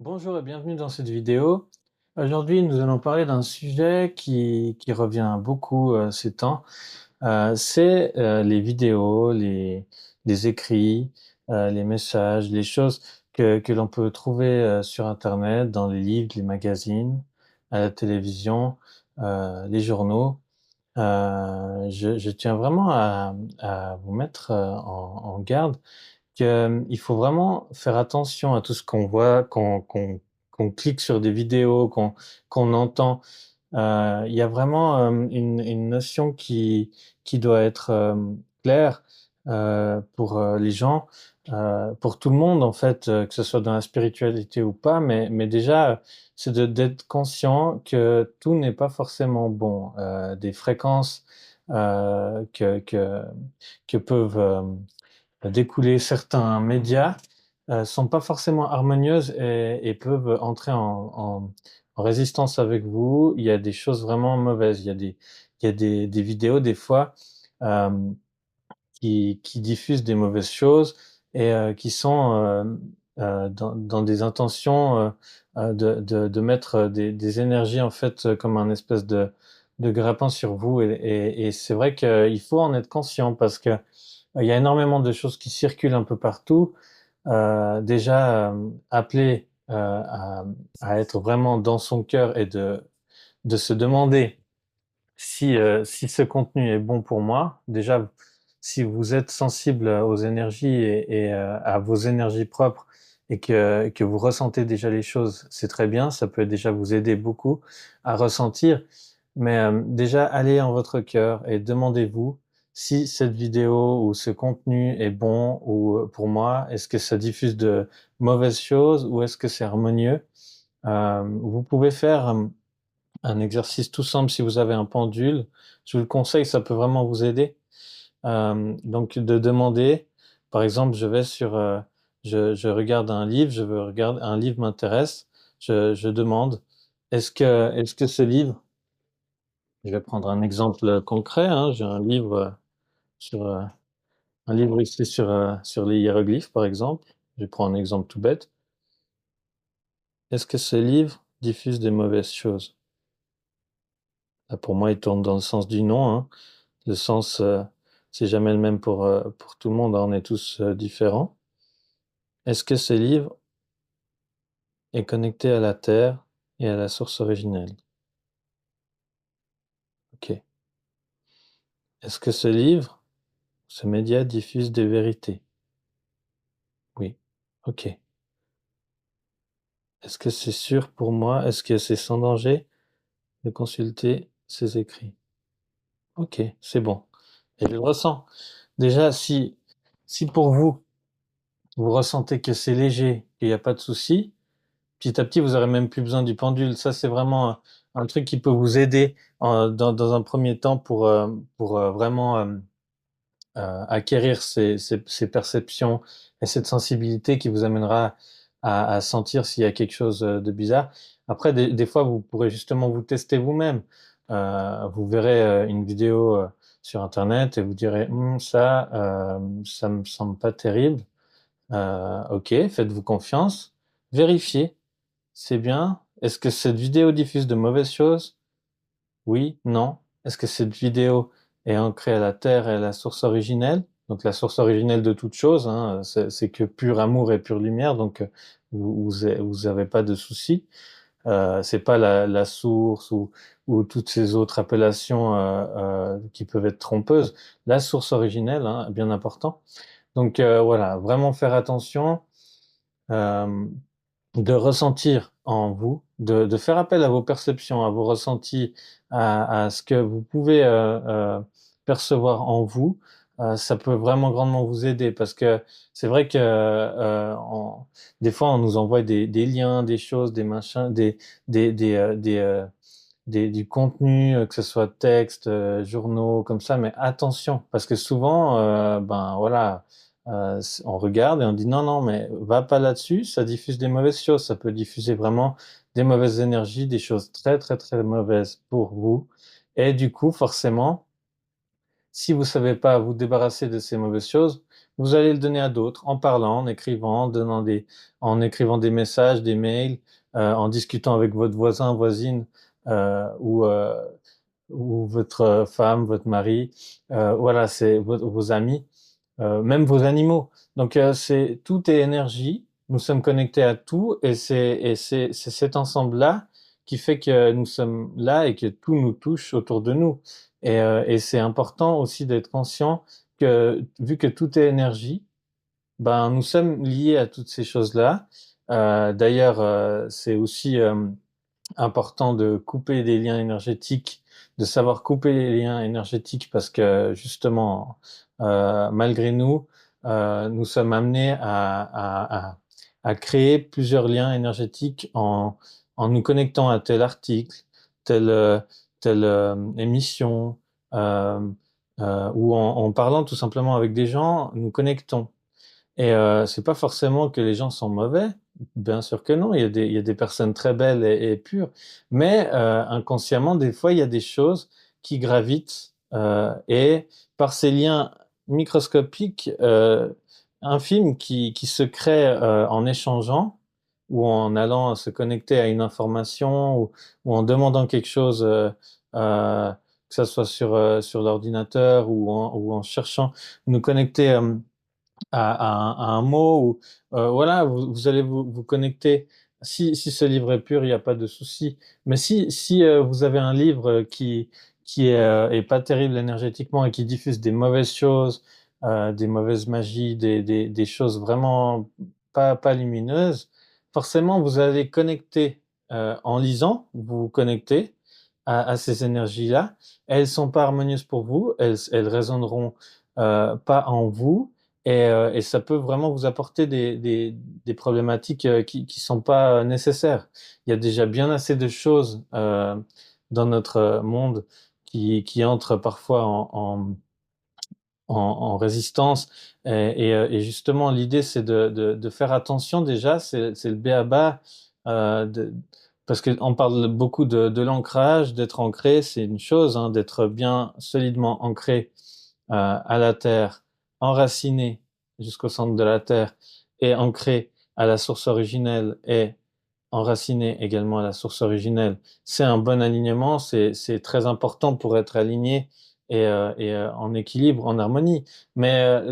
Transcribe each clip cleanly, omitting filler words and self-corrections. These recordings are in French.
Bonjour et bienvenue dans cette vidéo. Aujourd'hui, nous allons parler d'un sujet qui revient beaucoup ces temps. C'est les vidéos, les écrits, les messages, les choses que l'on peut trouver sur Internet, dans les livres, les magazines, à la télévision, les journaux. Je tiens vraiment à vous mettre en garde qu'il faut vraiment faire attention à tout ce qu'on voit, qu'on clique sur des vidéos, qu'on entend. Il y a vraiment, une notion qui doit être, claire, pour, les gens, pour tout le monde en fait, que ce soit dans la spiritualité ou pas, mais déjà, c'est d'être conscient que tout n'est pas forcément bon. Des fréquences, que peuvent, découler certains médias, sont pas forcément harmonieuses et peuvent entrer en résistance avec vous. Il y a des choses vraiment mauvaises. Il y a des vidéos des fois, hem, qui diffusent des mauvaises choses et qui sont, dans des intentions, de mettre, des énergies en fait, comme un espèce de grappin sur vous et c'est vrai qu'il faut en être conscient parce que il y a énormément de choses qui circulent un peu partout. Déjà, appeler, à être vraiment dans son cœur et de se demander si ce contenu est bon pour moi. Déjà, si vous êtes sensible, aux énergies et à vos énergies propres et que vous ressentez déjà les choses, c'est très bien, ça peut déjà vous aider beaucoup à ressentir. Mais, déjà, allez en votre cœur et demandez-vous si cette vidéo ou ce contenu est bon ou, pour moi. Est-ce que ça diffuse de mauvaises choses ou est-ce que c'est harmonieux? Vous pouvez faire, un exercice tout simple si vous avez un pendule. Je vous le conseille, ça peut vraiment vous aider. Donc de demander, par exemple, je regarde un livre, je veux regarder un livre m'intéresse, je demande: «Est-ce que ce livre» je vais prendre un exemple concret, hein. J'ai un livre, sur, un livre ici sur les hiéroglyphes, par exemple. Je prends un exemple tout bête. Est-ce que ce livre diffuse des mauvaises choses? Là, pour moi, il tourne dans le sens du non, hein. Le sens, c'est jamais le même pour tout le monde, hein, on est tous, différents. Est-ce que ce livre est connecté à la terre et à la source originelle? OK. Est-ce que ce livre, ce média diffuse des vérités? Oui. OK. Est-ce que c'est sûr pour moi? Est-ce que c'est sans danger de consulter ces écrits? OK, c'est bon et je le ressens. Déjà si pour vous, vous ressentez que c'est léger, qu'il y a pas de souci, petit à petit, vous aurez même plus besoin du pendule. Ça, c'est vraiment un truc qui peut vous aider dans un premier temps pour, vraiment, acquérir ces perceptions et cette sensibilité qui vous amènera à sentir s'il y a quelque chose, de bizarre. Après des fois, vous pourrez justement vous tester vous-même. Vous verrez, une vidéo, sur internet et vous direz: ça, ça me semble pas terrible». OK, faites-vous confiance, vérifiez. C'est bien. Est-ce que cette vidéo diffuse de mauvaises choses? Oui, non. Est-ce que cette vidéo est ancrée à la terre et à la source originelle? Donc la source originelle de toute chose, hein, c'est que pur amour et pure lumière, donc vous avez pas de souci. C'est pas la source ou toutes ces autres appellations, qui peuvent être trompeuses. La source originelle, hein, bien important. Donc voilà, vraiment faire attention. Hem De ressentir en vous, de faire appel à vos perceptions, à vos ressentis, à ce que vous pouvez, percevoir en vous, ça peut vraiment grandement vous aider parce que c'est vrai que, on des fois, on nous envoie des liens, des choses, des machins, du contenu, que ce soit texte, journaux comme ça, mais attention parce que souvent, ben, voilà, on regarde et on dit: «Non, non, mais va pas là-dessus, ça diffuse des mauvaises choses». Ça peut diffuser vraiment des mauvaises énergies, des choses très, très, très mauvaises pour vous et du coup, forcément, Si vous savez pas vous débarrasser de ces mauvaises choses, vous allez le donner à d'autres en parlant, en écrivant, en écrivant des messages, des mails, en discutant avec votre voisin, voisine, ou votre femme, votre mari, voilà, c'est vos amis, même vos animaux. Donc, tout est énergie. Nous sommes connectés à tout et c'est cet ensemble-là qui fait que nous sommes là et que tout nous touche autour de nous. Et c'est important aussi d'être conscient que vu que tout est énergie, ben, nous sommes liés à toutes ces choses-là. D'ailleurs, c'est aussi important de couper des liens énergétiques, de savoir couper les liens énergétiques parce que justement, malgré nous, nous sommes amenés à créer plusieurs liens énergétiques en nous connectant à tel article, telle, telle émission, euh, ou en parlant tout simplement avec des gens, nous connectons. Et c'est pas forcément que les gens sont mauvais, bien sûr que non, il y a des personnes très belles et pures, mais inconsciemment, des fois, il y a des choses qui gravitent et par ces liens microscopiques, infimes, qui se créent en échangeant ou en allant se connecter à une information ou en demandant quelque chose, que ça soit sur l'ordinateur ou en cherchant nous connecter. À un mot ou voilà, vous allez vous connecter. Si ce livre est pur, il n'y a pas de souci. Mais si vous avez un livre qui est pas terrible énergétiquement et qui diffuse des mauvaises choses, des mauvaises magies, des choses vraiment pas lumineuses, forcément vous allez connecter en lisant, vous vous connectez à ces énergies-là. Elles sont pas harmonieuses pour vous, elles résonneront pas en vous et ça peut vraiment vous apporter des problématiques qui sont pas nécessaires. Il y a déjà bien assez de choses dans notre monde qui entrent parfois en résistance. Et justement, l'idée, c'est de faire attention déjà, c'est le b.a.-ba, parce qu'on parle beaucoup de l'ancrage, d'être ancré, c'est une chose, hein, d'être bien solidement ancré à la terre, enraciné jusqu'au centre de la terre et ancré à la source originelle et enraciné également à la source originelle. C'est un bon alignement, c'est très important pour être aligné et en équilibre, en harmonie. Mais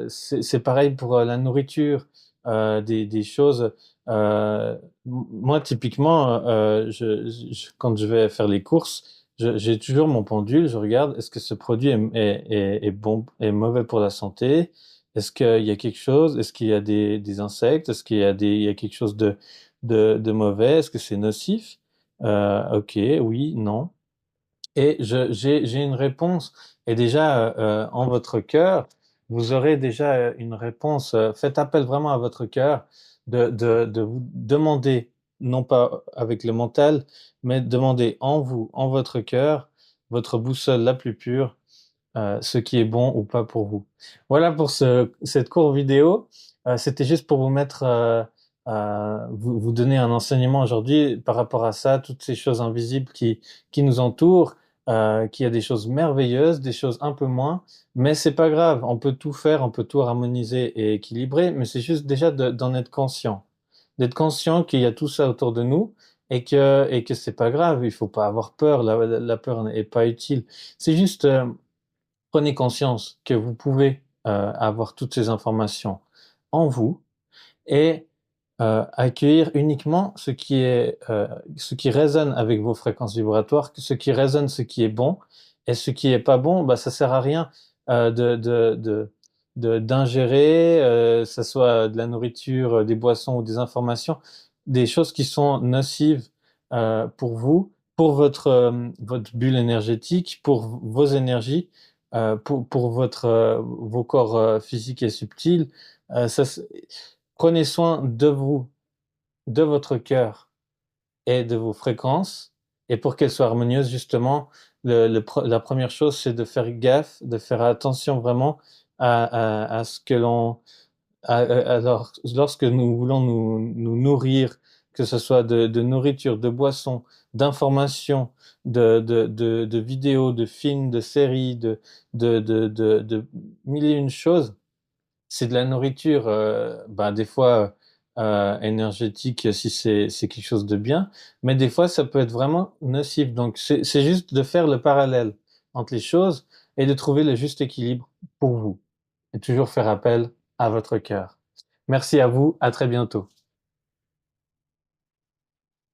c'est pareil pour la nourriture, des choses. Moi, typiquement, quand je vais faire les courses, j'ai toujours mon pendule, je regarde, est-ce que ce produit est bon, est mauvais pour la santé? Est-ce qu'il y a quelque chose? Est-ce qu'il y a des insectes? Est-ce qu'il y a il y a quelque chose de mauvais? Est-ce que c'est nocif? Ok, oui, non. Et j'ai une réponse. Et déjà, en votre cœur, vous aurez déjà une réponse. Faites appel vraiment à votre cœur de vous demander, non pas avec le mental, mais demander en vous, en votre cœur, votre boussole la plus pure, ce qui est bon ou pas pour vous. Voilà pour cette courte vidéo. C'était juste pour vous mettre, vous donner un enseignement aujourd'hui par rapport à ça, toutes ces choses invisibles qui nous entourent, qu'il y a des choses merveilleuses, des choses un peu moins, mais c'est pas grave. On peut tout faire, on peut tout harmoniser et équilibrer, mais c'est juste déjà d'en être conscient, d'être conscient qu'il y a tout ça autour de nous et que c'est pas grave. Il faut pas avoir peur. La peur n'est pas utile. C'est juste prenez conscience que vous pouvez avoir toutes ces informations en vous et accueillir uniquement ce qui résonne avec vos fréquences vibratoires, ce qui résonne, ce qui est bon, et ce qui est pas bon, bah, ça sert à rien d'ingérer, ça soit de la nourriture, des boissons ou des informations, des choses qui sont nocives pour vous, pour votre bulle énergétique, pour vos énergies, pour vos corps physiques et subtils. Euh, ça, c'est- Prenez soin de vous, de votre cœur et de vos fréquences. Et pour qu'elles soient harmonieuses, justement, la première chose, c'est de faire gaffe, de faire attention vraiment à ce que l'on... alors, lorsque nous voulons nous nourrir que ce soit de nourriture, de boissons, d'informations, de vidéos, de films, de séries, de mille et une choses. C'est de la nourriture, bah, des fois énergétique si c'est quelque chose de bien, mais des fois ça peut être vraiment nocif. Donc c'est juste de faire le parallèle entre les choses et de trouver le juste équilibre pour vous. Et toujours faire appel à votre cœur. Merci à vous, à très bientôt.